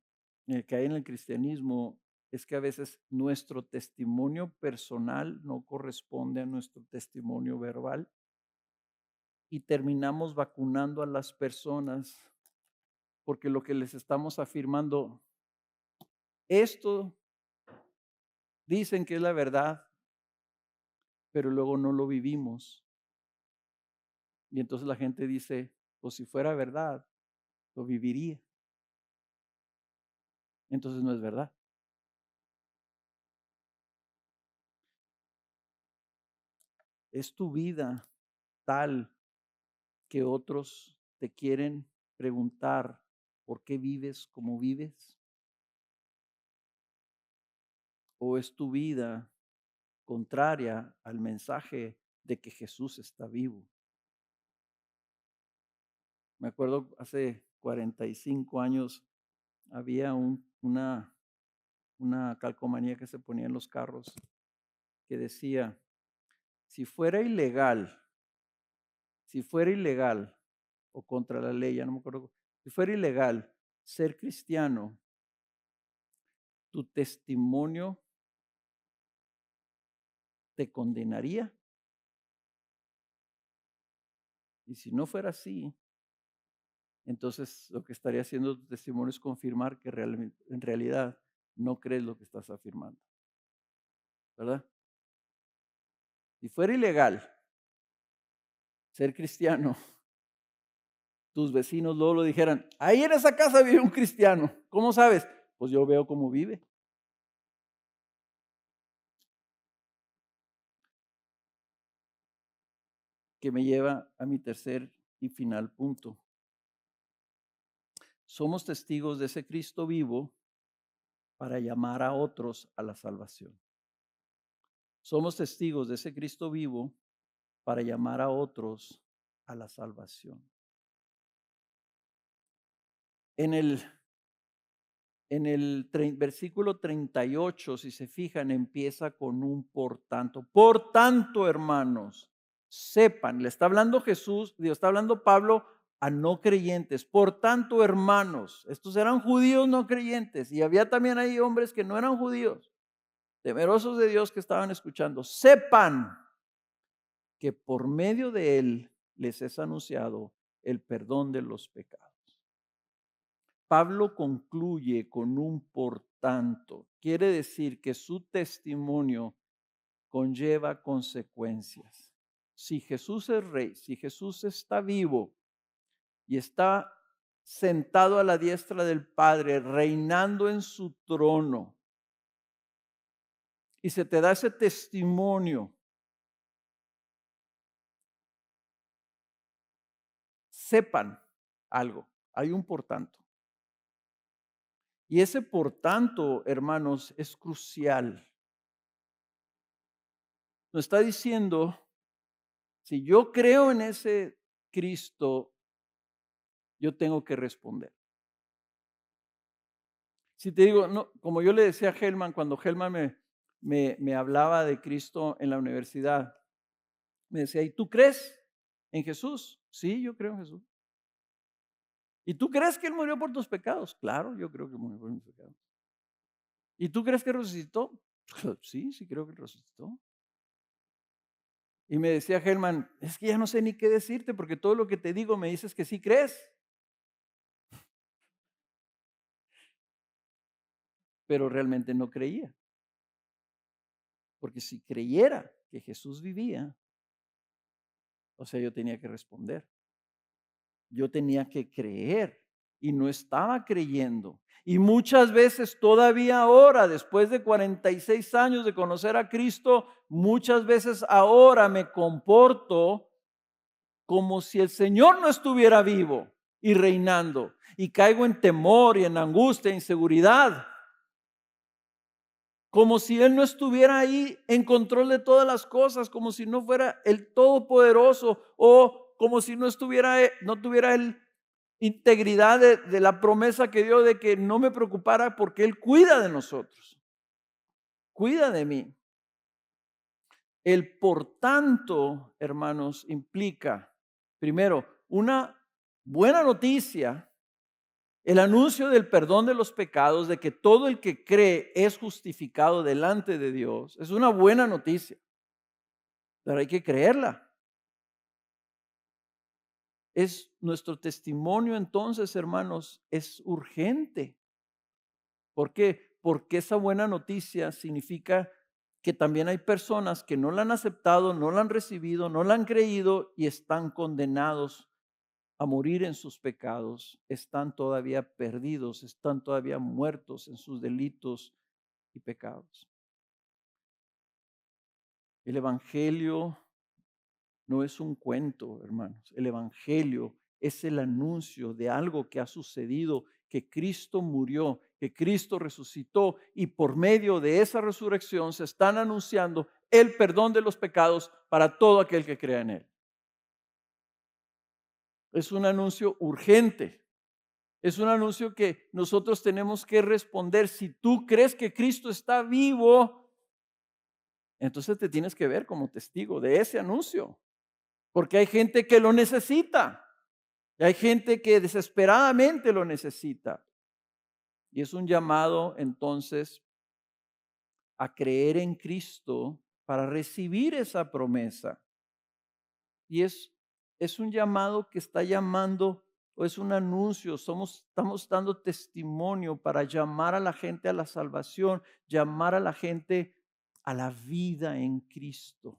Speaker 1: que hay en el cristianismo es que a veces nuestro testimonio personal no corresponde a nuestro testimonio verbal y terminamos vacunando a las personas porque lo que les estamos afirmando, esto dicen que es la verdad, pero luego no lo vivimos. Y entonces la gente dice, pues si fuera verdad, lo viviría. entonces no es verdad. ¿Es tu vida tal que otros te quieren preguntar por qué vives como vives? ¿O es tu vida contraria al mensaje de que Jesús está vivo? Me acuerdo hace 45 años había una calcomanía que se ponía en los carros que decía, si fuera ilegal, si fuera ilegal o contra la ley, ya no me acuerdo, si fuera ilegal ser cristiano, tu testimonio te condenaría. Y si no fuera así, entonces lo que estaría haciendo tu testimonio es confirmar que realmente, en realidad no crees lo que estás afirmando, ¿verdad? Si fuera ilegal ser cristiano, tus vecinos luego lo dijeran, ahí en esa casa vive un cristiano. ¿Cómo sabes? Pues yo veo cómo vive. Que me lleva a mi tercer y final punto. Somos testigos de ese Cristo vivo para llamar a otros a la salvación. Somos testigos de ese Cristo vivo para llamar a otros a la salvación. En el, versículo 38, si se fijan, empieza con un por tanto. Por tanto, hermanos, sepan, le está hablando Jesús, Dios está hablando Pablo a no creyentes. Por tanto, hermanos, estos eran judíos no creyentes y había también ahí hombres que no eran judíos, temerosos de Dios que estaban escuchando. Sepan que por medio de él les es anunciado el perdón de los pecados. Pablo concluye con un por tanto. Quiere decir que su testimonio conlleva consecuencias. Si Jesús es rey, si Jesús está vivo y está sentado a la diestra del Padre, reinando en su trono, y se te da ese testimonio, sepan algo, hay un por tanto. Y ese por tanto, hermanos, es crucial. Nos está diciendo, si yo creo en ese Cristo, yo tengo que responder. Si te digo, no, como yo le decía a Helman, cuando Helman me hablaba de Cristo en la universidad, me decía, ¿y tú crees en Jesús? Sí, yo creo en Jesús. ¿Y tú crees que Él murió por tus pecados? Claro, yo creo que murió por mis pecados. ¿Y tú crees que resucitó? Sí, sí creo que resucitó. Y me decía Helman, es que ya no sé ni qué decirte porque todo lo que te digo me dices que sí crees. Pero realmente no creía. Porque si creyera que Jesús vivía, o sea, yo tenía que responder. Yo tenía que creer y no estaba creyendo. Y muchas veces todavía ahora, después de 46 años de conocer a Cristo, muchas veces ahora me comporto como si el Señor no estuviera vivo y reinando. Y caigo en temor y en angustia, inseguridad. Como si Él no estuviera ahí en control de todas las cosas, como si no fuera el Todopoderoso o como si no estuviera, no tuviera Él integridad de la promesa que dio de que no me preocupara porque Él cuida de nosotros, cuida de mí. El por tanto, hermanos, implica, primero, una buena noticia. El anuncio del perdón de los pecados, de que todo el que cree es justificado delante de Dios, es una buena noticia, pero hay que creerla. Es nuestro testimonio entonces, hermanos, es urgente. ¿Por qué? Porque esa buena noticia significa que también hay personas que no la han aceptado, no la han recibido, no la han creído y están condenados a morir en sus pecados, están todavía perdidos, están todavía muertos en sus delitos y pecados. El Evangelio no es un cuento, hermanos. El Evangelio es el anuncio de algo que ha sucedido, que Cristo murió, que Cristo resucitó y por medio de esa resurrección se están anunciando el perdón de los pecados para todo aquel que crea en Él. Es un anuncio urgente. Es un anuncio que nosotros tenemos que responder. Si tú crees que Cristo está vivo, entonces te tienes que ver como testigo de ese anuncio, porque hay gente que lo necesita. Y hay gente que desesperadamente lo necesita. Y es un llamado entonces a creer en Cristo para recibir esa promesa. Y es un llamado que está llamando, o es un anuncio, estamos dando testimonio para llamar a la gente a la salvación, llamar a la gente a la vida en Cristo.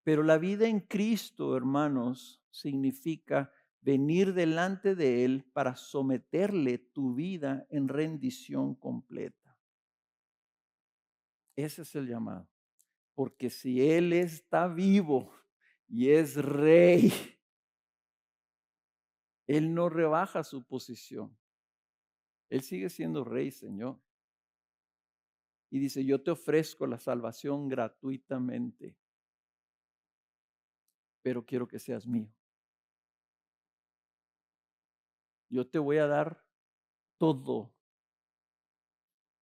Speaker 1: Pero la vida en Cristo, hermanos, significa venir delante de Él para someterle tu vida en rendición completa. Ese es el llamado. Porque si Él está vivo y es rey, Él no rebaja su posición. Él sigue siendo rey, Señor. Y dice, yo te ofrezco la salvación gratuitamente, pero quiero que seas mío. Yo te voy a dar todo,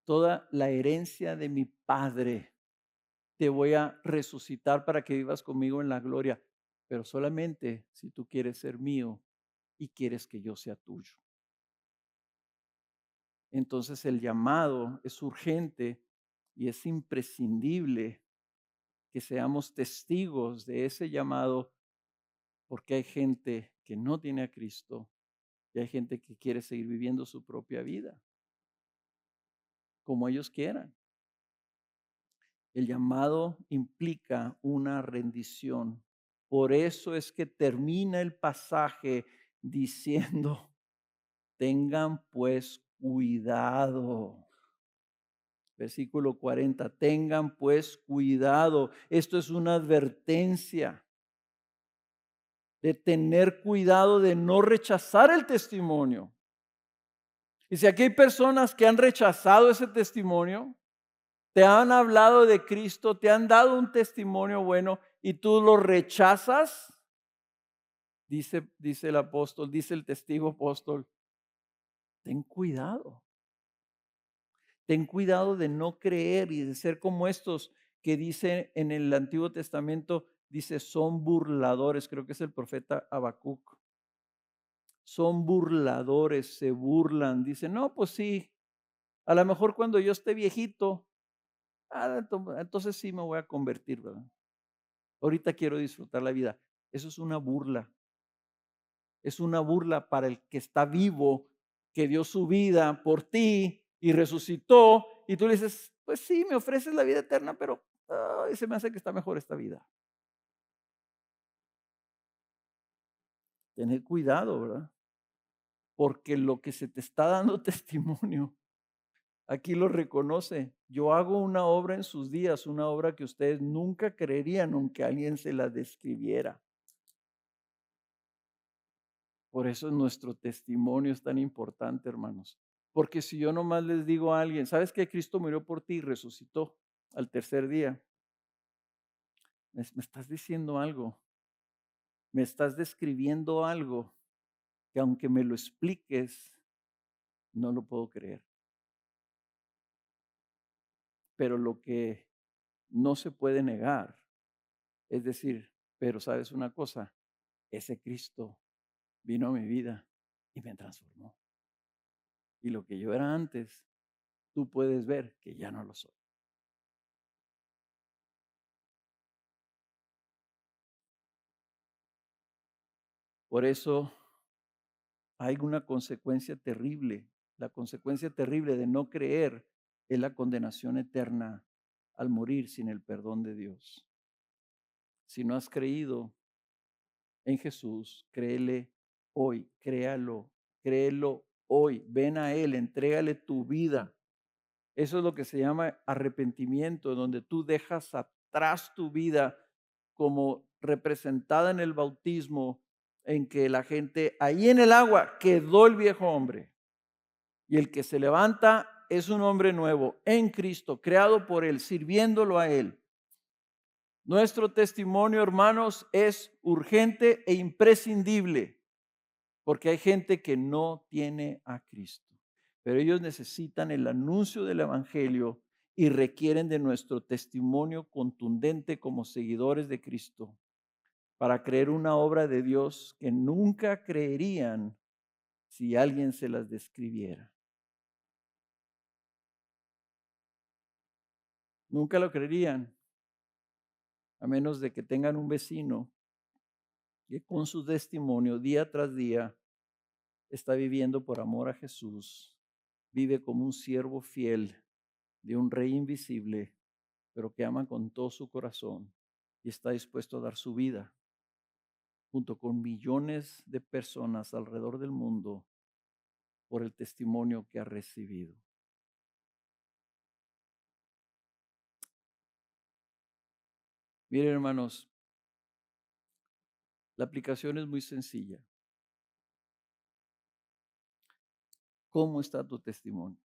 Speaker 1: toda la herencia de mi Padre. Te voy a resucitar para que vivas conmigo en la gloria, pero solamente si tú quieres ser mío y quieres que yo sea tuyo. Entonces el llamado es urgente y es imprescindible que seamos testigos de ese llamado, porque hay gente que no tiene a Cristo y hay gente que quiere seguir viviendo su propia vida como ellos quieran. El llamado implica una rendición. Por eso es que termina el pasaje diciendo, tengan pues cuidado. Versículo 40, tengan pues cuidado. Esto es una advertencia de tener cuidado de no rechazar el testimonio. Y si aquí hay personas que han rechazado ese testimonio, te han hablado de Cristo, te han dado un testimonio bueno y tú lo rechazas, dice el apóstol, dice el testigo apóstol, ten cuidado. Ten cuidado de no creer y de ser como estos que dice en el Antiguo Testamento, dice, son burladores, creo que es el profeta Habacuc. Son burladores, se burlan, dicen, no, pues sí, a lo mejor cuando yo esté viejito, entonces sí me voy a convertir, ¿verdad? Ahorita quiero disfrutar la vida. Eso es una burla. Es una burla para el que está vivo, que dio su vida por ti y resucitó. Y tú le dices, pues sí, me ofreces la vida eterna, pero se me hace que está mejor esta vida. Tener cuidado, ¿verdad? Porque lo que se te está dando testimonio, aquí lo reconoce. Yo hago una obra en sus días, una obra que ustedes nunca creerían aunque alguien se la describiera. Por eso nuestro testimonio es tan importante, hermanos. Porque si yo nomás les digo a alguien, ¿sabes que Cristo murió por ti y resucitó al tercer día? Me estás diciendo algo, me estás describiendo algo que aunque me lo expliques, no lo puedo creer. Pero lo que no se puede negar es decir, pero sabes una cosa, ese Cristo vino a mi vida y me transformó. Y lo que yo era antes, tú puedes ver que ya no lo soy. Por eso hay una consecuencia terrible. La consecuencia terrible de no creer es la condenación eterna al morir sin el perdón de Dios. Si no has creído, en Jesús, créele hoy, créelo hoy, ven a Él, entrégale tu vida. Eso es lo que se llama arrepentimiento, donde tú dejas atrás tu vida como representada en el bautismo, en que la gente ahí en el agua quedó el viejo hombre y el que se levanta es un hombre nuevo en Cristo, creado por Él, sirviéndolo a Él. Nuestro testimonio, hermanos, es urgente e imprescindible porque hay gente que no tiene a Cristo, pero ellos necesitan el anuncio del Evangelio y requieren de nuestro testimonio contundente como seguidores de Cristo para creer una obra de Dios que nunca creerían si alguien se las describiera. Nunca lo creerían, a menos de que tengan un vecino que con su testimonio día tras día está viviendo por amor a Jesús, vive como un siervo fiel de un rey invisible, pero que ama con todo su corazón y está dispuesto a dar su vida junto con millones de personas alrededor del mundo por el testimonio que ha recibido. Miren, hermanos, la aplicación es muy sencilla. ¿Cómo está tu testimonio?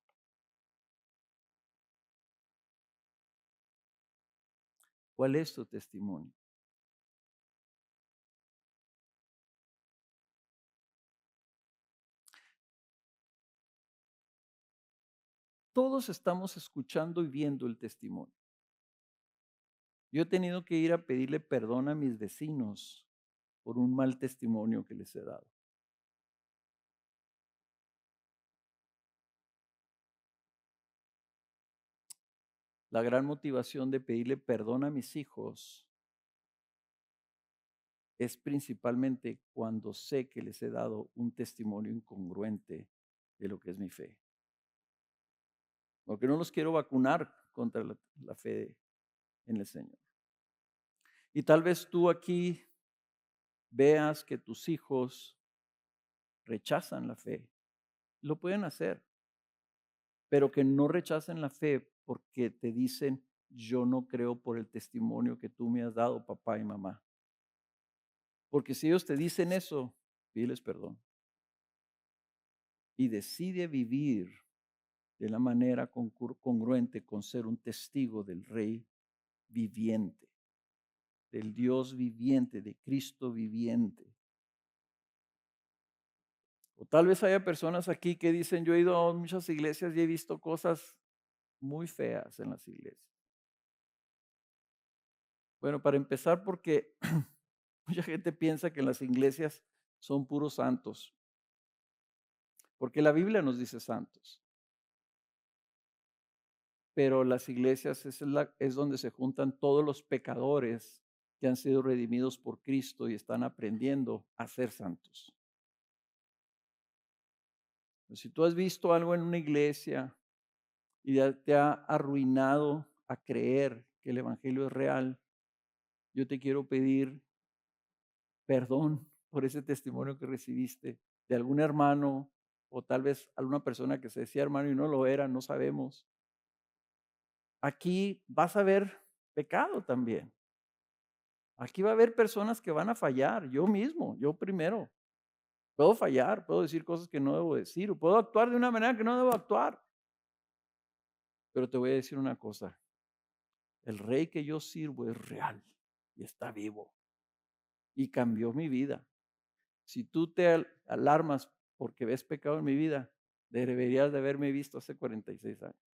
Speaker 1: ¿Cuál es tu testimonio? Todos estamos escuchando y viendo el testimonio. Yo he tenido que ir a pedirle perdón a mis vecinos por un mal testimonio que les he dado. La gran motivación de pedirle perdón a mis hijos es principalmente cuando sé que les he dado un testimonio incongruente de lo que es mi fe. Porque no los quiero vacunar contra la fe en el Señor. Y tal vez tú aquí veas que tus hijos rechazan la fe. Lo pueden hacer, pero que no rechacen la fe porque te dicen, yo no creo por el testimonio que tú me has dado, papá y mamá. Porque si ellos te dicen eso, pides perdón. Y decide vivir de la manera congruente con ser un testigo del Rey viviente, del Dios viviente, de Cristo viviente. O tal vez haya personas aquí que dicen, yo he ido a muchas iglesias y he visto cosas muy feas en las iglesias. Bueno, para empezar, porque mucha gente piensa que en las iglesias son puros santos, porque la Biblia nos dice santos, pero las iglesias es donde se juntan todos los pecadores que han sido redimidos por Cristo y están aprendiendo a ser santos. Si tú has visto algo en una iglesia y ya te ha arruinado a creer que el evangelio es real, yo te quiero pedir perdón por ese testimonio que recibiste de algún hermano o tal vez alguna persona que se decía hermano y no lo era, no sabemos. Aquí vas a ver pecado también. Aquí va a haber personas que van a fallar, yo mismo, yo primero. Puedo fallar, puedo decir cosas que no debo decir, o puedo actuar de una manera que no debo actuar. Pero te voy a decir una cosa, el rey que yo sirvo es real y está vivo y cambió mi vida. Si tú te alarmas porque ves pecado en mi vida, deberías de haberme visto hace 46 años.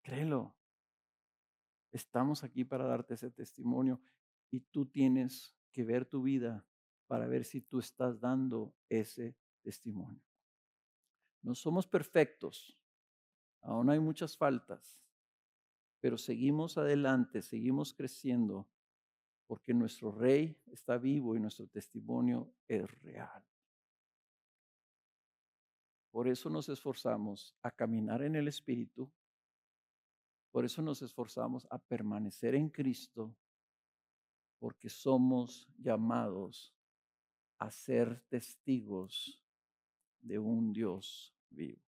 Speaker 1: Créelo, estamos aquí para darte ese testimonio y tú tienes que ver tu vida para ver si tú estás dando ese testimonio. No somos perfectos, aún hay muchas faltas, pero seguimos adelante, seguimos creciendo porque nuestro Rey está vivo y nuestro testimonio es real. Por eso nos esforzamos a caminar en el Espíritu, Por eso nos esforzamos a permanecer en Cristo, porque somos llamados a ser testigos de un Dios vivo.